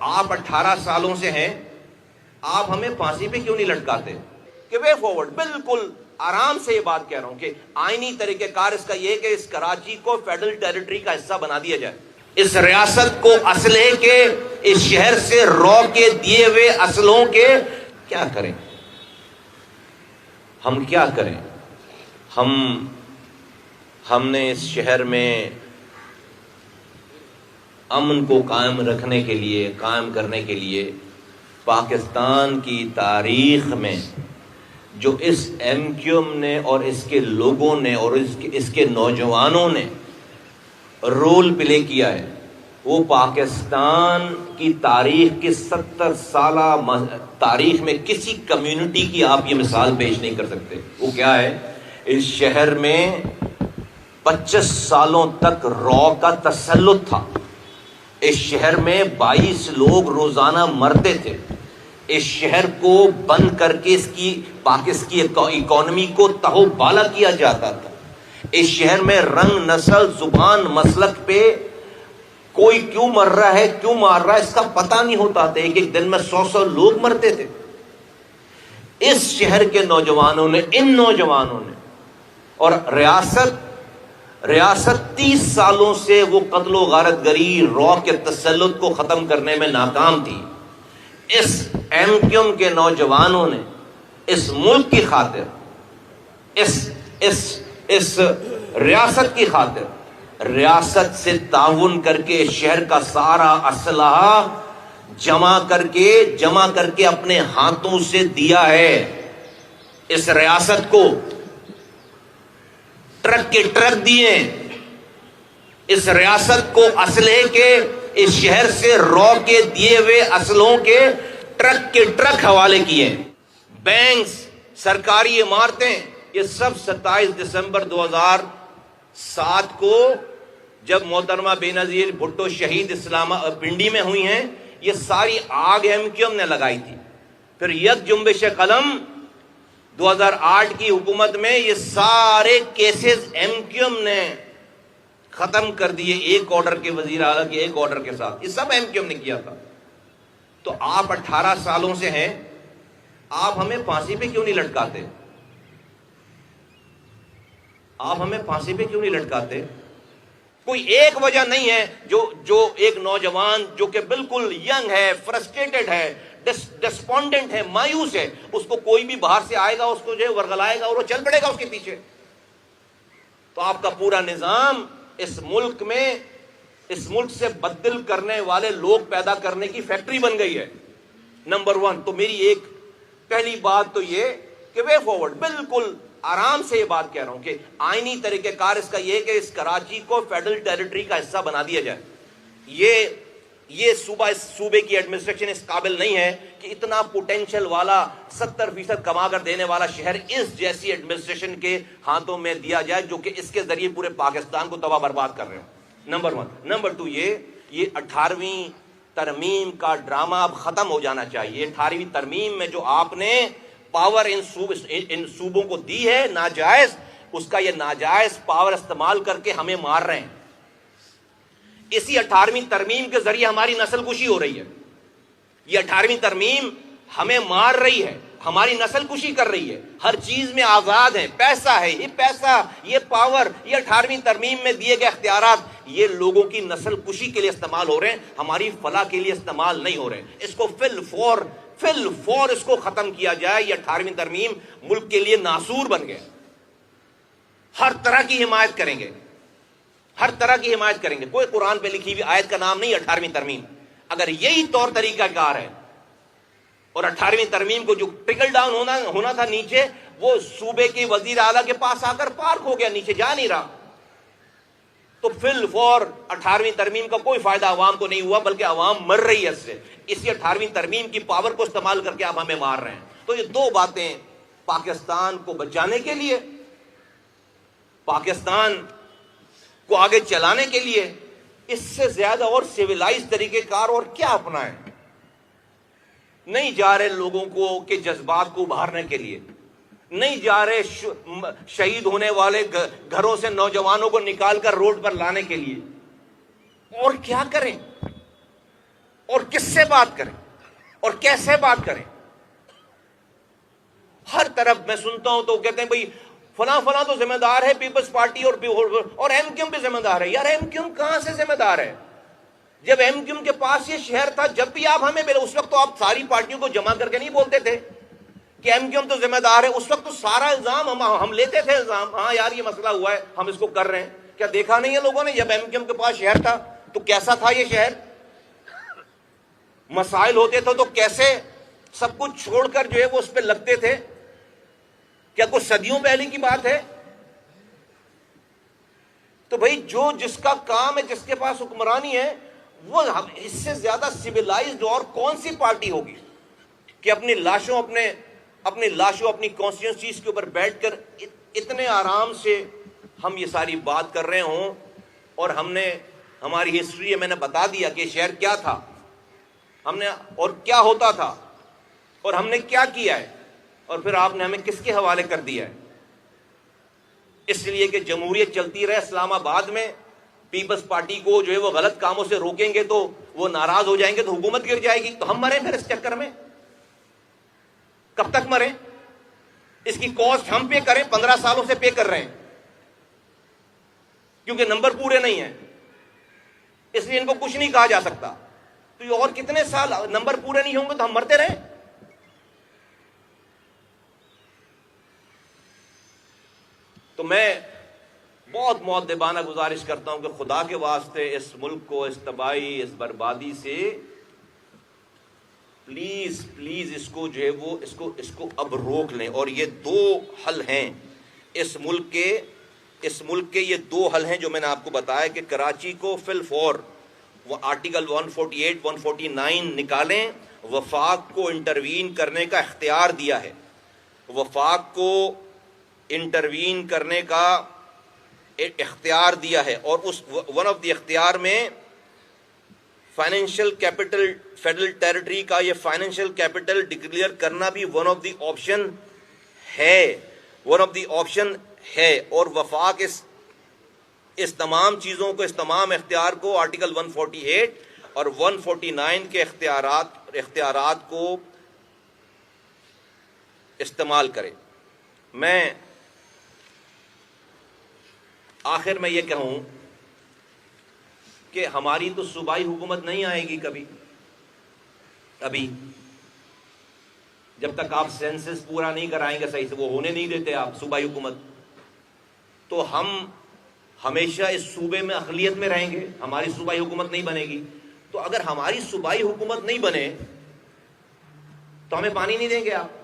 آپ 18 سالوں سے ہیں, آپ ہمیں پھانسی پہ کیوں نہیں لٹکاتے؟ کہ وے فارورڈ, بالکل آرام سے یہ بات کہہ رہا ہوں کہ آئینی طریقہ کار اس کا یہ کہ اس کراچی کو فیڈرل ٹیریٹری کا حصہ بنا دیا جائے, اس ریاست کو اسلحے کے, اس شہر سے رو کے دیے ہوئے اسلحوں کے. کیا کریں ہم, کیا کریں ہم نے اس شہر میں امن کو قائم رکھنے کے لیے, قائم کرنے کے لیے پاکستان کی تاریخ میں جو اس ایم کیو ایم نے اور اس کے لوگوں نے اور اس کے نوجوانوں نے رول پلے کیا ہے, وہ پاکستان کی تاریخ کی 70 سالہ تاریخ میں کسی کمیونٹی کی آپ یہ مثال پیش نہیں کر سکتے. وہ کیا ہے؟ اس شہر میں 25 سالوں تک رو کا تسلط تھا. اس شہر میں 22 لوگ روزانہ مرتے تھے. اس شہر کو بند کر کے اس کی اکانومی کو تہو بالا کیا جاتا تھا. اس شہر میں رنگ, نسل, زبان, مسلک پہ کوئی کیوں مر رہا ہے, کیوں مار رہا ہے, اس کا پتہ نہیں ہوتا تھا. ایک دن میں 100 لوگ مرتے تھے. اس شہر کے نوجوانوں نے, ان نوجوانوں نے, اور ریاست 30 سالوں سے وہ قتل و غارت گری, رو کے تسلط کو ختم کرنے میں ناکام تھی. اس ایم کیو ایم کے نوجوانوں نے اس ملک کی خاطر, اس ریاست کی خاطر, ریاست سے تعاون کر کے شہر کا سارا اسلحہ جمع کر کے اپنے ہاتھوں سے دیا ہے. اس ریاست کو ٹرک کے ٹرک دیے, اس ریاست کو اسلحے کے, اس شہر سے رو کے دیے ہوئے اسلحوں کے ٹرک کے ٹرک حوالے کیے. بینکس, سرکاری عمارتیں, یہ سب 27 دسمبر 2007 کو جب محترمہ بے نظیر بھٹو شہید پنڈی میں ہوئی ہیں, یہ ساری آگ ایم کیو ایم نے لگائی تھی. پھر یک جنبش قلم 2008 کی حکومت میں یہ سارے کیسز ایم کیو ایم نے ختم کر دیے, ایک آرڈر کے, وزیر اعلیٰ کے ایک آرڈر کے ساتھ. یہ سب ایم کیو ایم نے کیا تھا. تو آپ 18 سالوں سے ہیں, آپ ہمیں پھانسی پہ کیوں نہیں لٹکاتے؟ آپ ہمیں پھانسی پہ کیوں نہیں لٹکاتے؟ کوئی ایک وجہ نہیں ہے جو ایک نوجوان جو کہ بالکل ینگ ہے, فرسٹریٹڈ ہے, ڈسپونڈنٹ ہے, مایوس ہے, اس کو کوئی بھی باہر سے آئے گا, اس کو جو ہے ورغلائے گا اور وہ چل پڑے گا اس کے پیچھے. تو آپ کا پورا نظام اس ملک سے بددل کرنے والے لوگ پیدا کرنے کی فیکٹری بن گئی ہے. نمبر 1 تو میری ایک پہلی بات تو یہ کہ وے فارورڈ, بالکل آرام سے یہ بات کہہ رہا ہوں کہ آئینی طریقہ کار اس کا یہ کہ اس کراچی کو فیڈرل ٹیریٹری کا حصہ بنا دیا جائے. یہ صوبے کی ایڈمنسٹریشن اس قابل نہیں ہے کہ اتنا پوٹینشل والا 70% کما کر دینے والا شہر اس جیسی ایڈمنسٹریشن کے ہاتھوں میں دیا جائے جو کہ اس کے ذریعے پورے پاکستان کو تباہ برباد کر رہے ہیں. نمبر 1. نمبر 2 یہ 18ویں ترمیم کا ڈرامہ اب ختم ہو جانا چاہیے. 18ویں ترمیم میں جو آپ نے پاور ان صوبوں کو دی ہے ناجائز, اس کا یہ ناجائز پاور استعمال کر کے ہمیں مار رہے ہیں. اسی 18ویں ترمیم کے ذریعے ہماری نسل کشی ہو رہی ہے. یہ 18ویں ترمیم ہمیں مار رہی ہے, ہماری نسل کشی کر رہی ہے. ہر چیز میں آزاد ہے, پیسہ ہے, یہ پاور, یہ 18ویں ترمیم میں دیے گئے اختیارات, یہ لوگوں کی نسل کشی کے لیے استعمال ہو رہے ہیں, ہماری فلاح کے لیے استعمال نہیں ہو رہے ہیں. اس کو فل فور اس کو ختم کیا جائے. یہ 18ویں ترمیم ملک کے لیے ناسور بن گئے. ہر طرح کی حمایت کریں گے, ہر طرح کی حمایت کریں گے. کوئی قرآن پہ لکھی ہوئی آیت کا نام نہیں 18ویں ترمیم. اگر یہی طور طریقہ کار ہے اور 18ویں ترمیم کو جو ٹرکل ڈاؤن ہونا تھا نیچے, وہ صوبے کے وزیر اعلیٰ کے پاس آ کر پارک ہو گیا, نیچے جا نہیں رہا, تو فل فور 18ویں ترمیم کا کوئی فائدہ عوام کو نہیں ہوا, بلکہ عوام مر رہی ہے اس سے. اسی 18ویں ترمیم کی پاور کو استعمال کر کے آپ ہمیں مار رہے ہیں. تو یہ دو باتیں پاکستان کو بچانے کے لیے, پاکستان کو آگے چلانے کے لیے, اس سے زیادہ اور سیولائز طریقہ کار اور کیا اپنائیں؟ نہیں جا رہے لوگوں کو کے جذبات کو ابھارنے کے لیے, نہیں جا رہے شہید ہونے والے گھروں سے نوجوانوں کو نکال کر روڈ پر لانے کے لیے. اور کیا کریں, اور کس سے بات کریں اور کیسے بات کریں. ہر طرف میں سنتا ہوں تو کہتے ہیں بھئی فلاں فلاں تو ذمہ دار ہے پیپلز پارٹی اور ایم کیو ایم بھی ذمہ دار ہے. یار ایم کیو ایم کہاں سے ذمہ دار ہے؟ جب ایم کیو ایم کے پاس یہ شہر تھا, جب بھی آپ ہمیں ملے اس وقت تو آپ ساری پارٹیوں کو جمع کر کے نہیں بولتے تھے کہ ایم کیو ایم تو ذمہ دار ہے. اس وقت تو سارا الزام ہم لیتے تھے الزام, ہاں یار یہ مسئلہ ہوا ہے ہم اس کو کر رہے ہیں. کیا دیکھا نہیں ہے لوگوں نے جب ایم کیو ایم کے پاس شہر تھا تو کیسا تھا یہ شہر؟ مسائل ہوتے تھے تو کیسے سب کچھ چھوڑ کر جو ہے وہ اس پہ لگتے تھے. کیا کچھ صدیوں پہلے کی بات ہے؟ تو بھائی جو جس کا کام ہے, جس کے پاس حکمرانی ہے, وہ اس سے زیادہ سویلائزڈ اور کون سی پارٹی ہوگی کہ اپنی لاشوں اپنی کانسٹیٹوئنسیز کے اوپر بیٹھ کر اتنے آرام سے ہم یہ ساری بات کر رہے ہوں. اور ہم نے ہماری ہسٹری ہے, میں نے بتا دیا کہ شہر کیا تھا, ہم نے اور کیا ہوتا تھا اور ہم نے کیا کیا ہے, اور پھر آپ نے ہمیں کس کے حوالے کر دیا ہے. اس لیے کہ جمہوریت چلتی رہے اسلام آباد میں, پیپلز پارٹی کو جو ہے وہ غلط کاموں سے روکیں گے تو وہ ناراض ہو جائیں گے تو حکومت گر جائے گی. تو ہم مریں پھر اس چکر میں, کب تک مریں؟ اس کی کاسٹ ہم پے کریں, 15 سالوں سے پے کر رہے ہیں کیونکہ نمبر پورے نہیں ہیں, اس لیے ان کو کچھ نہیں کہا جا سکتا. تو یہ اور کتنے سال نمبر پورے نہیں ہوں گے تو ہم مرتے رہیں. تو میں بہت مؤدبانہ گزارش کرتا ہوں کہ خدا کے واسطے اس ملک کو اس تباہی, اس بربادی سے پلیز اس کو جو ہے وہ اس کو اب روک لیں. اور یہ 2 حل ہیں اس ملک کے یہ 2 حل ہیں جو میں نے آپ کو بتایا کہ کراچی کو فی الفور وہ آرٹیکل 148 149 نکالیں. وفاق کو انٹروین کرنے کا اختیار دیا ہے, وفاق کو انٹروین کرنے کا اختیار دیا ہے. اور اس ون آف دی اختیار میں فائنینشیل کیپٹل فیڈرل ٹیریٹری کا یہ فائنینشیل کیپٹل ڈکلیئر کرنا بھی ون آف دی آپشن ہے. اور وفاق اس تمام چیزوں کو, اس تمام اختیار کو آرٹیکل 148 اور 149 کے اختیارات کو استعمال کرے. میں آخر میں یہ کہوں کہ ہماری تو صوبائی حکومت نہیں آئے گی کبھی, ابھی جب تک آپ سینسس پورا نہیں کرائیں گے صحیح سے, وہ ہونے نہیں دیتے آپ صوبائی حکومت, تو ہم ہمیشہ اس صوبے میں اقلیت میں رہیں گے, ہماری صوبائی حکومت نہیں بنے گی. تو اگر ہماری صوبائی حکومت نہیں بنے تو ہمیں پانی نہیں دیں گے آپ.